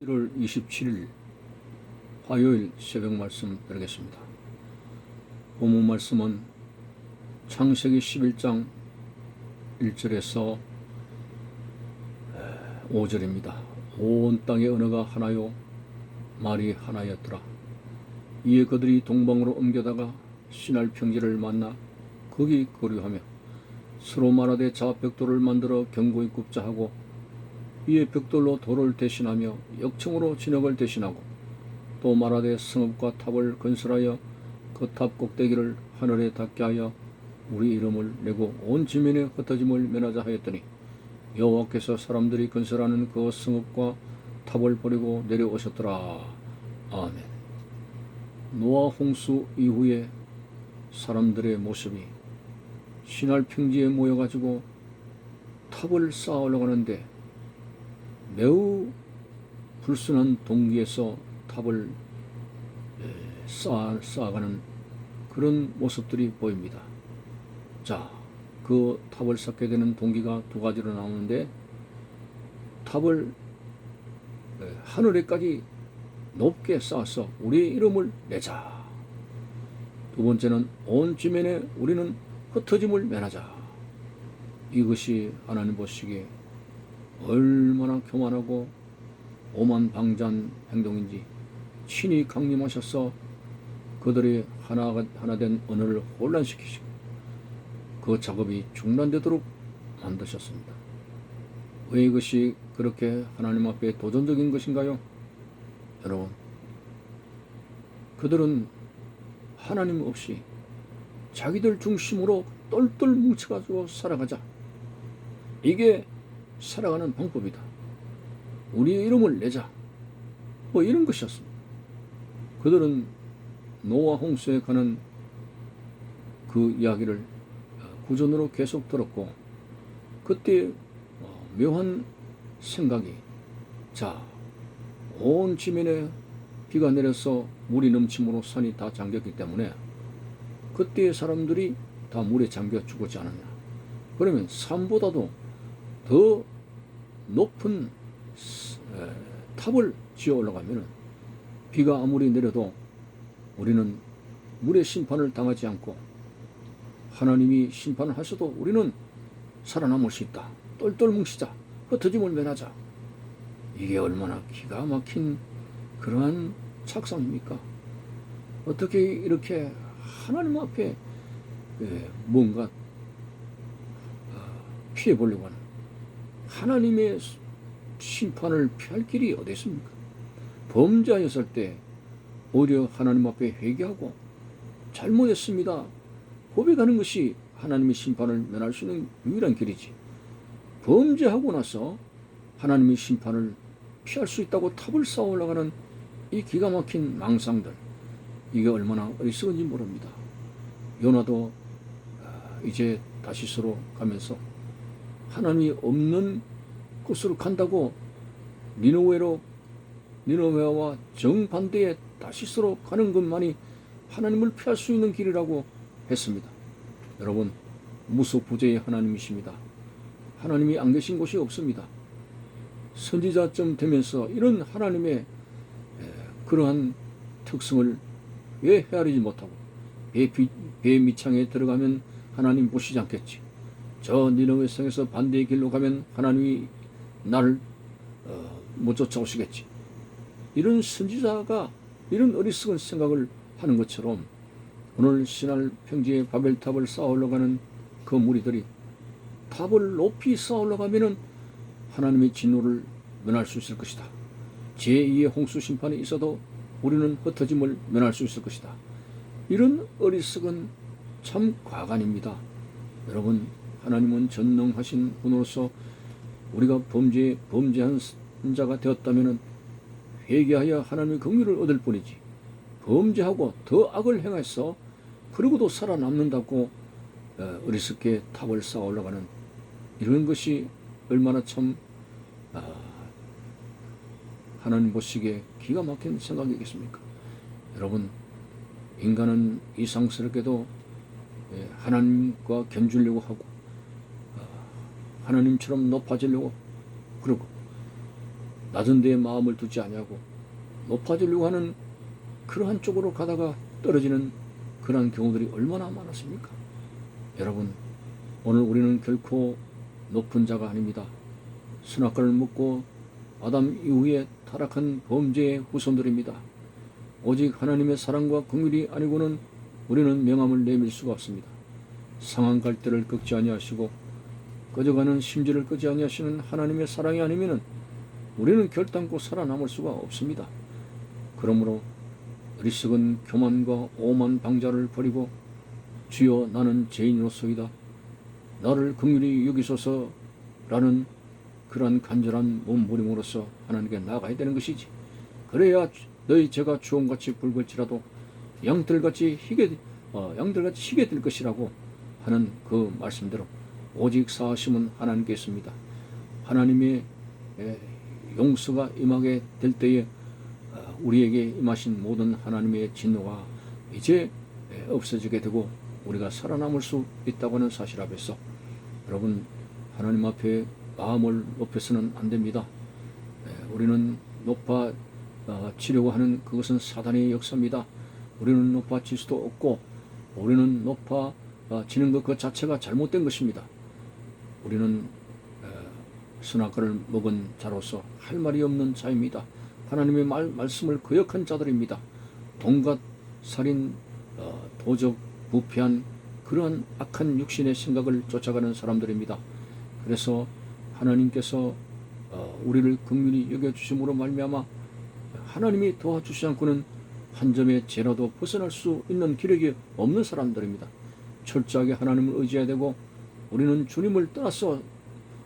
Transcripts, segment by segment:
1월 27일 화요일 새벽 말씀 드리겠습니다. 본문 말씀은 창세기 11장 1절에서 5절입니다. 온 땅의 언어가 하나요 말이 하나였더라. 이에 그들이 동방으로 옮겨다가 시날 평지를 만나 거기 거류하며 서로 말하되 자 벽돌을 만들어 견고히 굽자 하고 이에 벽돌로 돌을 대신하며 역청으로 진흙을 대신하고 또 말하되 성읍과 탑을 건설하여 그 탑 꼭대기를 하늘에 닿게 하여 우리 이름을 내고 온 지면에 흩어짐을 면하자 하였더니 여호와께서 사람들이 건설하는 그 성읍과 탑을 버리고 내려오셨더라. 아멘. 노아 홍수 이후에 사람들의 모습이 시날 평지에 모여가지고 탑을 쌓아 올라가는데 매우 불순한 동기에서 탑을 쌓아가는 그런 모습들이 보입니다. 자, 그 탑을 쌓게 되는 동기가 두 가지로 나오는데 탑을 하늘에까지 높게 쌓아서 우리의 이름을 내자. 두 번째는 온 지면에 우리는 흩어짐을 면하자. 이것이 하나님 보시기에 얼마나 교만하고 오만방자한 행동인지 친히 강림하셔서 그들이 하나 된 언어를 혼란시키시고 그 작업이 중단되도록 만드셨습니다. 왜 이것이 그렇게 하나님 앞에 도전적인 것인가요? 여러분, 그들은 하나님 없이 자기들 중심으로 똘똘 뭉쳐가지고 살아가자. 이게 살아가는 방법이다. 우리의 이름을 내자. 뭐 이런 것이었습니다. 그들은 노아 홍수에 관한 그 이야기를 구전으로 계속 들었고 그때 묘한 생각이 자, 온 지면에 비가 내려서 물이 넘침으로 산이 다 잠겼기 때문에 그때의 사람들이 다 물에 잠겨 죽었지 않았냐. 그러면 산보다도 더 높은 탑을 지어 올라가면 비가 아무리 내려도 우리는 물의 심판을 당하지 않고 하나님이 심판을 하셔도 우리는 살아남을 수 있다. 똘똘 뭉치자. 흩어짐을 면하자. 이게 얼마나 기가 막힌 그러한 착상입니까? 어떻게 이렇게 하나님 앞에 뭔가 피해 보려고 하는 하나님의 심판을 피할 길이 어디 있습니까? 범죄하였을 때 오히려 하나님 앞에 회개하고 잘못했습니다 고백하는 것이 하나님의 심판을 면할 수 있는 유일한 길이지. 범죄하고 나서 하나님의 심판을 피할 수 있다고 탑을 쌓아 올라가는 이 기가 막힌 망상들, 이게 얼마나 어리석은지 모릅니다. 요나도 이제 다시스로 가면서 하나님이 없는 곳으로 간다고 니느웨와 정반대의 다시스로 가는 것만이 하나님을 피할 수 있는 길이라고 했습니다. 여러분, 무소부재의 하나님이십니다. 하나님이 안 계신 곳이 없습니다. 선지자쯤 되면서 이런 하나님의 그러한 특성을 왜 헤아리지 못하고 배 밑창에 들어가면 하나님 보시지 않겠지. 저 니느웨 성에서 반대의 길로 가면 하나님이 나를 못 쫓아오시겠지. 이런 선지자가 이런 어리석은 생각을 하는 것처럼 오늘 시날 평지에 바벨탑을 쌓아 올라가는 그 무리들이 탑을 높이 쌓아 올라가면 하나님의 진노를 면할 수 있을 것이다. 제2의 홍수 심판이 있어도 우리는 흩어짐을 면할 수 있을 것이다. 이런 어리석은 참 과간입니다. 여러분, 하나님은 전능하신 분으로서 우리가 범죄한 자가 되었다면 회개하여 하나님의 긍휼을 얻을 뿐이지 범죄하고 더 악을 행해서 그러고도 살아남는다고 어리석게 탑을 쌓아 올라가는 이런 것이 얼마나 참 하나님 보시기에 기가 막힌 생각이겠습니까? 여러분, 인간은 이상스럽게도 하나님과 견주려고 하고 하나님처럼 높아지려고 그러고 낮은 데에 마음을 두지 아니하고 높아지려고 하는 그러한 쪽으로 가다가 떨어지는 그러한 경우들이 얼마나 많았습니까? 여러분, 오늘 우리는 결코 높은 자가 아닙니다. 선악과를 먹고 아담 이후에 타락한 범죄의 후손들입니다. 오직 하나님의 사랑과 긍휼이 아니고는 우리는 명함을 내밀 수가 없습니다. 상한 갈대를 꺾지 아니하시고 꺼져가는 심지를 끄지 아니하시는 하나님의 사랑이 아니면은 우리는 결단코 살아남을 수가 없습니다. 그러므로 어리석은 교만과 오만 방자를 버리고 주여 나는 죄인으로서이다. 나를 긍휼히 여기소서라는 그러한 간절한 몸부림으로써 하나님께 나아가야 되는 것이지. 그래야 너희 죄가 주홍같이 붉을지라도 양털같이 희게 될 것이라고 하는 그 말씀대로 오직 사하심은 하나님께 있습니다. 하나님의 용서가 임하게 될 때에 우리에게 임하신 모든 하나님의 진노가 이제 없어지게 되고 우리가 살아남을 수 있다고 하는 사실 앞에서 여러분, 하나님 앞에 마음을 높여서는 안 됩니다. 우리는 높아지려고 하는 그것은 사단의 역사입니다. 우리는 높아질 수도 없고 우리는 높아지는 것 그 자체가 잘못된 것입니다. 우리는 선악과를 먹은 자로서 할 말이 없는 자입니다. 하나님의 말씀을 거역한 자들입니다. 동각, 살인, 도적, 부패한 그러한 악한 육신의 생각을 쫓아가는 사람들입니다. 그래서 하나님께서 우리를 긍휼히 여겨주심으로 말미암아 하나님이 도와주시지 않고는 한 점의 죄라도 벗어날 수 있는 기력이 없는 사람들입니다. 철저하게 하나님을 의지해야 되고 우리는 주님을 떠나서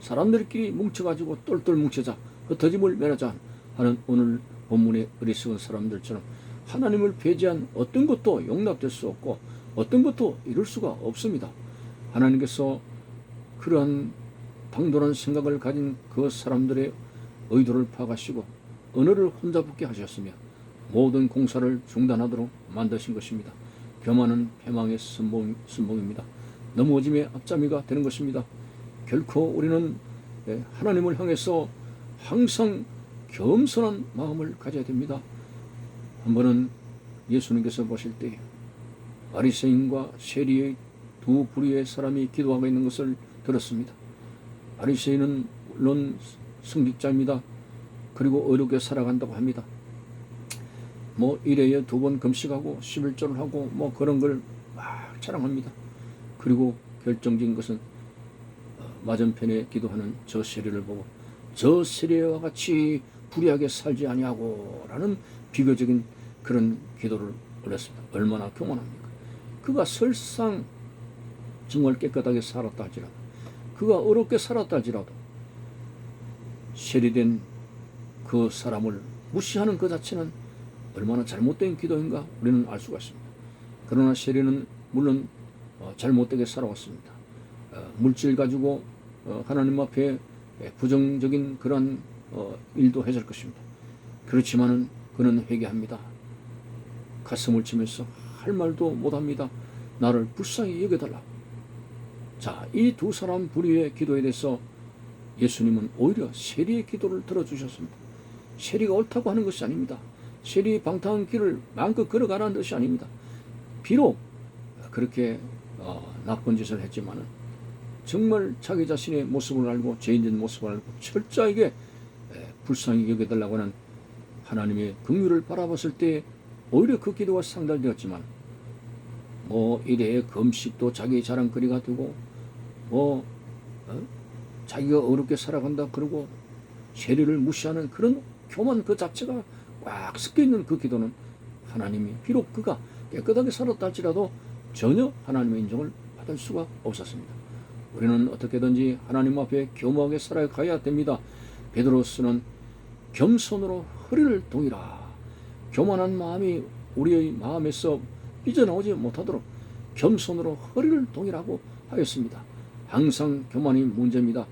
사람들끼리 뭉쳐가지고 똘똘 뭉쳐자 흩어짐을 면하자 하는 오늘 본문의 어리석은 사람들처럼 하나님을 배제한 어떤 것도 용납될 수 없고 어떤 것도 이룰 수가 없습니다. 하나님께서 그러한 당돌한 생각을 가진 그 사람들의 의도를 파악하시고 언어를 혼자 붙게 하셨으며 모든 공사를 중단하도록 만드신 것입니다. 교만은 패망의 선봉입니다. 넘어짐의 앞잡이가 되는 것입니다. 결코 우리는 하나님을 향해서 항상 겸손한 마음을 가져야 됩니다. 한 번은 예수님께서 보실 때 바리새인과 세리의 두 부류의 사람이 기도하고 있는 것을 들었습니다. 바리새인은 물론 성직자입니다. 그리고 어렵게 살아간다고 합니다. 뭐 일회에 2번 금식하고 11조를 하고 뭐 그런 걸 막 자랑합니다. 그리고 결정적인 것은 맞은편에 기도하는 저 세리를 보고 저 세리와 같이 불의하게 살지 아니하고 라는 비교적인 그런 기도를 올렸습니다. 얼마나 교만합니까? 그가 설상 정말 깨끗하게 살았다 할지라도 그가 어렵게 살았다 할지라도 세리된 그 사람을 무시하는 그 자체는 얼마나 잘못된 기도인가 우리는 알 수가 있습니다. 그러나 세리는 물론 잘못되게 살아왔습니다. 물질 가지고 하나님 앞에 부정적인 그런 일도 했을 것입니다. 그렇지만은 그는 회개합니다. 가슴을 치면서 할 말도 못합니다. 나를 불쌍히 여겨달라. 자, 이 두 사람 부류의 기도에 대해서 예수님은 오히려 세리의 기도를 들어주셨습니다. 세리가 옳다고 하는 것이 아닙니다. 세리의 방탕한 길을 마음껏 걸어가라는 뜻이 아닙니다. 비록 그렇게 나쁜 짓을 했지만은 정말 자기 자신의 모습을 알고 죄인된 모습을 알고 철저하게 불쌍히 여겨달라고 하는 하나님의 긍휼을 바라봤을 때 오히려 그 기도가 상달되었지만 뭐 이래의 금식도 자기 자랑거리가 되고 뭐 자기가 어렵게 살아간다 그러고 세리를 무시하는 그런 교만 그 자체가 꽉 섞여있는 그 기도는 하나님이 비록 그가 깨끗하게 살았다 할지라도 전혀 하나님의 인정을 받을 수가 없었습니다. 우리는 어떻게든지 하나님 앞에 겸허하게 살아가야 됩니다. 베드로스는 겸손으로 허리를 동이라. 교만한 마음이 우리의 마음에서 삐져나오지 못하도록 겸손으로 허리를 동이라고 하였습니다. 항상 교만이 문제입니다.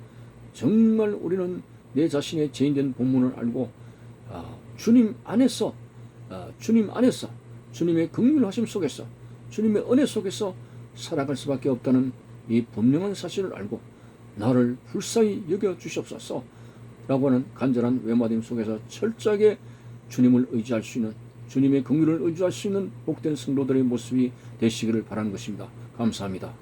정말 우리는 내 자신의 죄인된 본문을 알고 주님 안에서 주님의 긍휼하심 속에서 주님의 은혜 속에서 살아갈 수밖에 없다는 이 분명한 사실을 알고 나를 불쌍히 여겨 주시옵소서. 라고 하는 간절한 외마dim 속에서 철저하게 주님을 의지할 수 있는, 주님의 긍휼을 의지할 수 있는 복된 성도들의 모습이 되시기를 바라는 것입니다. 감사합니다.